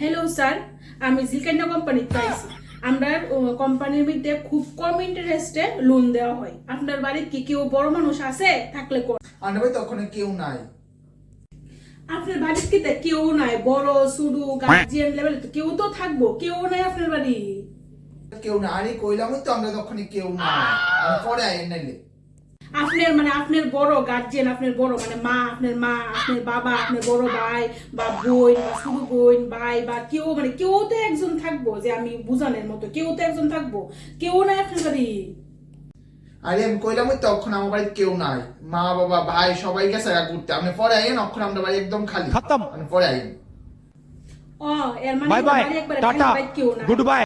Hello sir, আমি জিকান্না কোম্পানিতে আইছি। আমরা কোম্পানির মধ্যে খুব কম ইন্টারেস্টে লোন দেওয়া হয়। আপনার বাড়িতে কি কেউ বড় মানুষ আছে? থাকলে কোন আন্ডা ভাই তখন কেউ নাই। আপনার বাড়িতে কি কেউ নাই? বড় শুধু গার্জিয়ান লেভেলে তো কেউ তো থাকবো, কেউ নাই আপনার বাড়ি? কেউ না, আরে কইলামই তো আমরা তখন কেউ নাই। আমি পরে আইন নাইলে আপনার আপনার বড় গার্জিয়ান, আপনার বড় মা, আপনার বাবা, আপনার বড় ভাই বা বোন বা শুধু বোন ভাই বা কেউ কেউ তো একজন থাকবো, যে আমি বুঝানোর মতো কেউ তো একজন থাকবো, কেউ নাই আপনার বাড়ি? আরে আমি কইলামই তখন আমার বাড়িতে কেউ নাই, মা বাবা ভাই সবাই গেছে ঘুরতে। আপনি পরে আইন, অক্ষণ আমরা বাড়ি একদম খালি খতম। আমি পরে আইন। ও এর মানে বাই বাই বাড়ি একবারে টাটা খালি, বাড়ি কেউ না। Good bye.